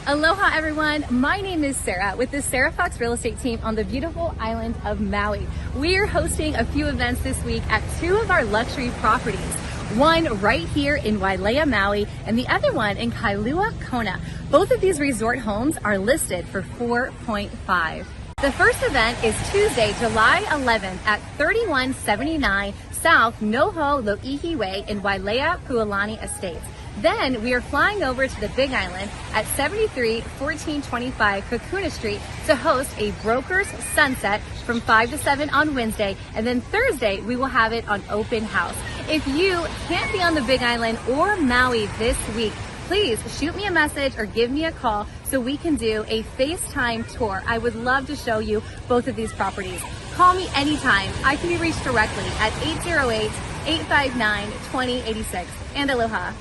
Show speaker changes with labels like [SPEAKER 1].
[SPEAKER 1] Aloha everyone, my name is Sara with the Sara Fox Real Estate team on the beautiful island of Maui. We're hosting a few events this week at two of our luxury properties. One right here in Wailea, Maui, and the other one in Kailua Kona. Both of these resort homes are listed for $4.5. The first event is Tuesday, July 11th at 3179 South Noho Loihi Way in Wailea, Pualani Estates. Then we are flying over to the Big Island at 731425 Kukuna Street to host a broker's sunset from 5 to 7 on Wednesday, and then Thursday we will have it on open house. If you can't be on the Big Island or Maui this week, please shoot me a message or give me a call so we can do a FaceTime tour. I would love to show you both of these properties. Call me anytime. I can be reached directly at 808-859-2086. And aloha.